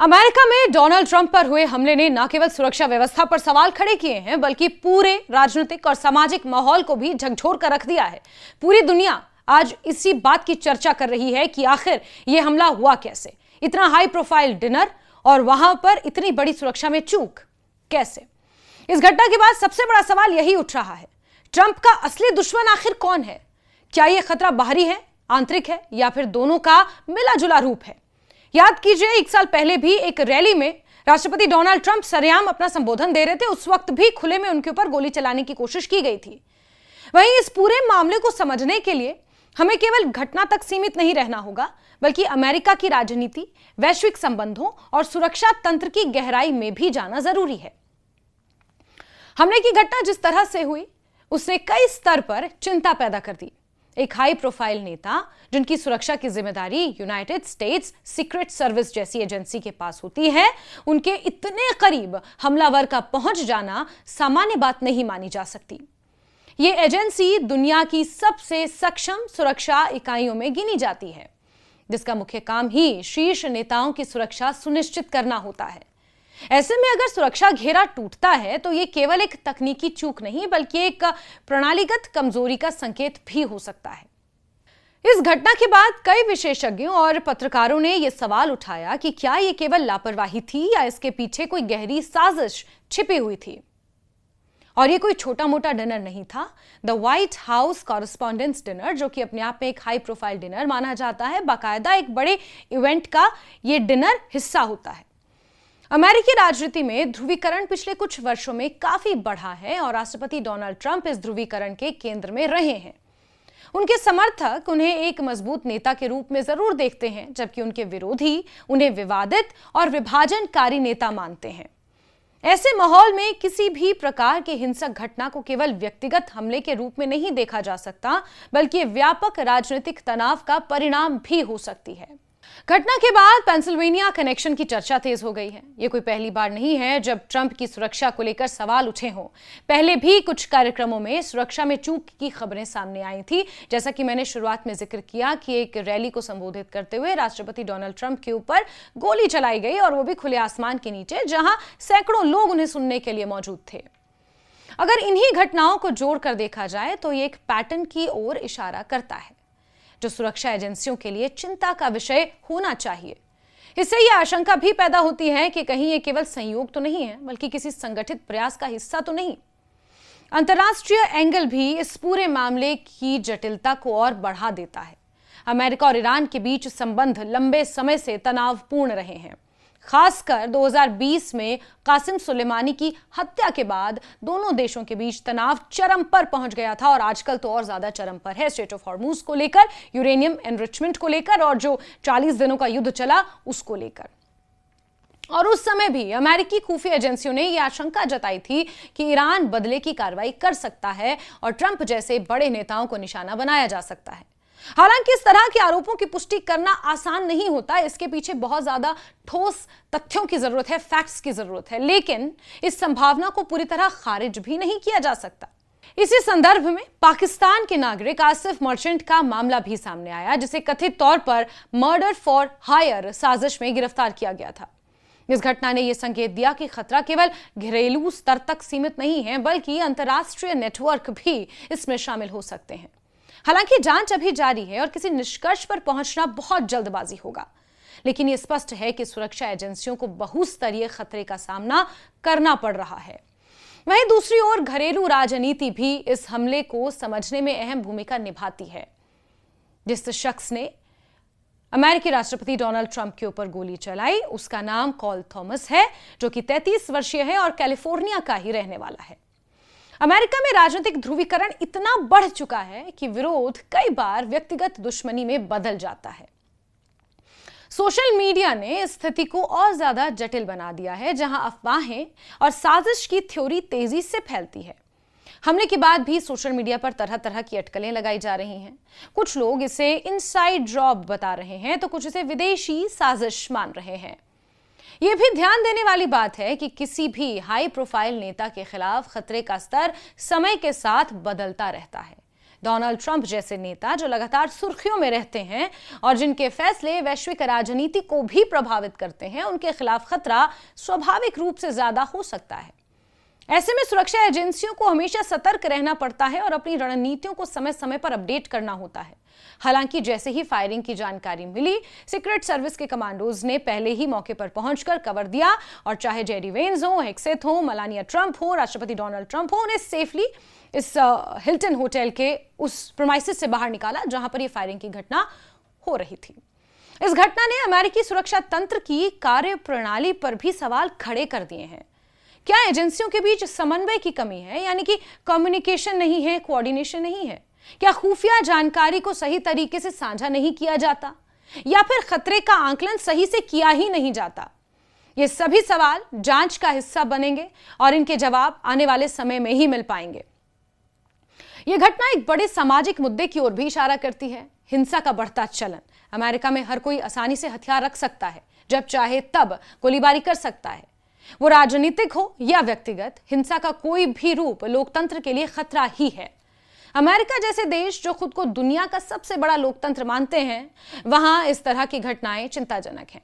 America में Donald Trump पर हुए हमले ने न केवल सुरक्षा व्यवस्था पर सवाल खड़े किए हैं, बल्कि पूरे राजनीतिक और सामाजिक माहौल को भी झकझोर कर रख दिया है। पूरी दुनिया आज इसी बात की चर्चा कर रही है कि आखिर यह हमला हुआ कैसे। इतना हाई प्रोफाइल डिनर और वहां पर इतनी बड़ी सुरक्षा में चूक कैसे। इस घटना के बाद सबसे बड़ा सवाल यही उठ रहा है, ट्रंप का असली दुश्मन आखिर कौन है? क्या यह खतरा बाहरी है, आंतरिक है, या फिर दोनों का मिला जुला रूप है? याद कीजिए, 1 साल पहले भी एक रैली में राष्ट्रपति डोनाल्ड ट्रंप सरेआम अपना संबोधन दे रहे थे। उस वक्त भी खुले में उनके ऊपर गोली चलाने की कोशिश की गई थी। वहीं इस पूरे मामले को समझने के लिए हमें केवल घटना तक सीमित नहीं रहना होगा, बल्कि अमेरिका की राजनीति, वैश्विक संबंधों और सुरक्षा तंत्र की गहराई में भी जाना जरूरी है। हमले की घटना जिस तरह से हुई, उसने कई स्तर पर चिंता पैदा कर दी। एक हाई प्रोफाइल नेता जिनकी सुरक्षा की जिम्मेदारी यूनाइटेड स्टेट्स सीक्रेट सर्विस जैसी एजेंसी के पास होती है, उनके इतने करीब हमलावर का पहुंच जाना सामान्य बात नहीं मानी जा सकती। यह एजेंसी दुनिया की सबसे सक्षम सुरक्षा इकाइयों में गिनी जाती है, जिसका मुख्य काम ही शीर्ष नेताओं की सुरक्षा सुनिश्चित करना होता है। ऐसे में अगर सुरक्षा घेरा टूटता है तो यह केवल एक तकनीकी चूक नहीं, बल्कि एक प्रणालीगत कमजोरी का संकेत भी हो सकता है। इस घटना के बाद कई विशेषज्ञों और पत्रकारों ने यह सवाल उठाया कि क्या यह केवल लापरवाही थी या इसके पीछे कोई गहरी साजिश छिपी हुई थी। और यह कोई छोटा मोटा डिनर नहीं था। The white house correspondence dinner, जो कि अपने आप में एक हाई प्रोफाइल डिनर माना जाता है, बाकायदा एक बड़े इवेंट का यह डिनर हिस्सा होता है। अमेरिकी राजनीति में ध्रुवीकरण पिछले कुछ वर्षों में काफी बढ़ा है और राष्ट्रपति डोनाल्ड ट्रंप इस ध्रुवीकरण के केंद्र में रहे हैं। उनके समर्थक उन्हें एक मजबूत नेता के रूप में जरूर देखते हैं, जबकि उनके विरोधी उन्हें विवादित और विभाजनकारी नेता मानते हैं। ऐसे माहौल में किसी भी प्रकार की हिंसक घटना को केवल व्यक्तिगत हमले के रूप में नहीं देखा जा सकता, बल्कि व्यापक राजनीतिक तनाव का परिणाम भी हो सकती है। घटना के बाद पेंसिल्वेनिया कनेक्शन की चर्चा तेज हो गई है। यह कोई पहली बार नहीं है जब ट्रंप की सुरक्षा को लेकर सवाल उठे हों। पहले भी कुछ कार्यक्रमों में सुरक्षा में चूक की खबरें सामने आई थी। जैसा कि मैंने शुरुआत में जिक्र किया कि एक रैली को संबोधित करते हुए राष्ट्रपति डोनाल्ड ट्रंप के ऊपर गोली चलाई गई, और वो भी खुले आसमान के नीचे, जहां सैकड़ों लोग उन्हें सुनने के लिए मौजूद थे। अगर इन्हीं घटनाओं को जोड़कर देखा जाए तो ये एक पैटर्न की ओर इशारा करता है, जो सुरक्षा एजेंसियों के लिए चिंता का विषय होना चाहिए। इससे यह आशंका भी पैदा होती है कि कहीं यह केवल संयोग तो नहीं है, बल्कि किसी संगठित प्रयास का हिस्सा तो नहीं। अंतर्राष्ट्रीय एंगल भी इस पूरे मामले की जटिलता को और बढ़ा देता है। अमेरिका और ईरान के बीच संबंध लंबे समय से तनावपूर्ण रहे हैं। खासकर 2020 में कासिम सुलेमानी की हत्या के बाद दोनों देशों के बीच तनाव चरम पर पहुंच गया था, और आजकल तो और ज्यादा चरम पर है। स्ट्रेट ऑफ हॉर्मुज को लेकर, यूरेनियम एनरिचमेंट को लेकर, और जो 40 दिनों का युद्ध चला उसको लेकर। और उस समय भी अमेरिकी खुफिया एजेंसियों ने यह आशंका जताई थी कि ईरान बदले की कार्रवाई कर सकता है और ट्रंप जैसे बड़े नेताओं को निशाना बनाया जा सकता है। हालांकि इस तरह के आरोपों की पुष्टि करना आसान नहीं होता। इसके पीछे बहुत ज्यादा ठोस तथ्यों की जरूरत है, फैक्ट्स की जरूरत है। लेकिन इस संभावना को पूरी तरह खारिज भी नहीं किया जा सकता। इसी संदर्भ में पाकिस्तान के नागरिक आसिफ मर्चेंट का मामला भी सामने आया, जिसे कथित तौर पर मर्डर फॉर हायर साजिश में गिरफ्तार किया गया था। इस घटना ने यह संकेत दिया कि खतरा केवल घरेलू स्तर तक सीमित नहीं है, बल्कि अंतर्राष्ट्रीय नेटवर्क भी इसमें शामिल हो सकते हैं। हालांकि जांच अभी जारी है और किसी निष्कर्ष पर पहुंचना बहुत जल्दबाजी होगा, लेकिन यह स्पष्ट है कि सुरक्षा एजेंसियों को बहुस्तरीय खतरे का सामना करना पड़ रहा है। वहीं दूसरी ओर घरेलू राजनीति भी इस हमले को समझने में अहम भूमिका निभाती है। जिस शख्स ने अमेरिकी राष्ट्रपति डोनाल्ड ट्रंप के ऊपर गोली चलाई, उसका नाम कॉल थॉमस है, जो कि 33 वर्षीय है और कैलिफोर्निया का ही रहने वाला है। अमेरिका में राजनीतिक ध्रुवीकरण इतना बढ़ चुका है कि विरोध कई बार व्यक्तिगत दुश्मनी में बदल जाता है। सोशल मीडिया ने स्थिति को और ज्यादा जटिल बना दिया है, जहां अफवाहें और साजिश की थ्योरी तेजी से फैलती है। हमले के बाद भी सोशल मीडिया पर तरह तरह की अटकलें लगाई जा रही हैं। कुछ लोग इसे इनसाइड जॉब बता रहे हैं, तो कुछ इसे विदेशी साजिश मान रहे हैं। यह भी ध्यान देने वाली बात है कि किसी भी हाई प्रोफाइल नेता के खिलाफ खतरे का स्तर समय के साथ बदलता रहता है। डोनाल्ड ट्रंप जैसे नेता जो लगातार सुर्खियों में रहते हैं और जिनके फैसले वैश्विक राजनीति को भी प्रभावित करते हैं, उनके खिलाफ खतरा स्वाभाविक रूप से ज्यादा हो सकता है। ऐसे में सुरक्षा एजेंसियों को हमेशा सतर्क रहना पड़ता है और अपनी रणनीतियों को समय समय पर अपडेट करना होता है। हालांकि जैसे ही फायरिंग की जानकारी मिली, सीक्रेट सर्विस के कमांडोज ने पहले ही मौके पर पहुंचकर कवर दिया और चाहे जेडी वेंस हो, हेक्सेथ हो, मेलानिया ट्रंप हो, राष्ट्रपति डोनाल्ड ट्रंप हो, उन्हें सेफली इस हिल्टन होटल के उस प्रीमाइसेस से बाहर निकाला जहां पर यह फायरिंग की घटना हो रही थी। इस घटना ने अमेरिकी सुरक्षा तंत्र की कार्यप्रणाली पर भी सवाल खड़े कर दिए हैं। क्या एजेंसियों के बीच समन्वय की कमी है, यानी कि कम्युनिकेशन नहीं है, कोऑर्डिनेशन नहीं है? क्या खुफिया जानकारी को सही तरीके से साझा नहीं किया जाता, या फिर खतरे का आकलन सही से किया ही नहीं जाता? ये सभी सवाल जांच का हिस्सा बनेंगे और इनके जवाब आने वाले समय में ही मिल पाएंगे। यह घटना एक बड़े सामाजिक मुद्दे की ओर भी इशारा करती है। हिंसा का बढ़ता चलन। अमेरिका में हर कोई आसानी से हथियार रख सकता है, जब चाहे तब गोलीबारी कर सकता है। वो राजनीतिक हो या व्यक्तिगत, हिंसा का कोई भी रूप लोकतंत्र के लिए खतरा ही है। अमेरिका जैसे देश जो खुद को दुनिया का सबसे बड़ा लोकतंत्र मानते हैं, वहां इस तरह की घटनाएं चिंताजनक हैं।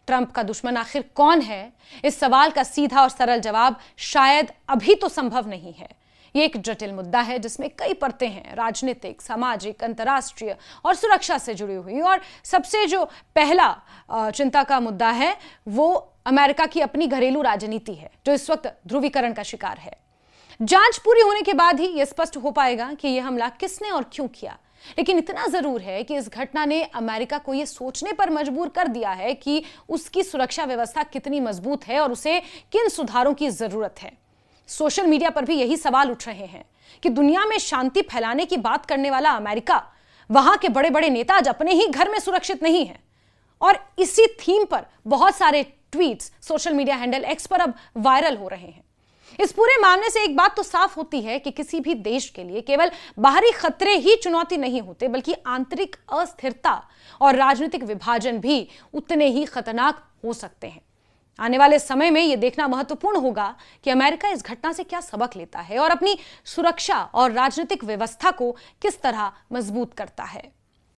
ट्रंप का दुश्मन आखिर कौन है? इस सवाल का सीधा और सरल जवाब शायद अभी तो संभव नहीं है। ये एक जटिल मुद्दा है जिसमें कई परतें हैं, राजनीतिक, सामाजिक, अंतर्राष्ट्रीय और सुरक्षा से जुड़ी हुई। और सबसे जो पहला चिंता का मुद्दा है वो अमेरिका की अपनी घरेलू राजनीति है, जो इस वक्त ध्रुवीकरण का शिकार है। जांच पूरी होने के बाद ही यह स्पष्ट हो पाएगा कि यह हमला किसने और क्यों किया। लेकिन इतना जरूर है कि इस घटना ने अमेरिका को यह सोचने पर मजबूर कर दिया है कि उसकी सुरक्षा व्यवस्था कितनी मजबूत है और उसे किन सुधारों की जरूरत है। सोशल मीडिया पर भी यही सवाल उठ रहे हैं कि दुनिया में शांति फैलाने की बात करने वाला अमेरिका, वहां के बड़े बड़े नेता आज अपने ही घर में सुरक्षित नहीं है। और इसी थीम पर बहुत सारे tweets social media handle x पर अब वायरल हो रहे हैं। इस पूरे मामले से एक बात तो साफ होती है कि किसी भी देश के लिए केवल बाहरी खतरे ही चुनौती नहीं होते, बल्कि आंतरिक अस्थिरता और राजनीतिक विभाजन भी उतने ही खतरनाक हो सकते हैं। आने वाले समय में यह देखना महत्वपूर्ण होगा कि अमेरिका इस घटना से क्या सबक लेता है और अपनी सुरक्षा और राजनीतिक व्यवस्था को किस तरह मजबूत करता है।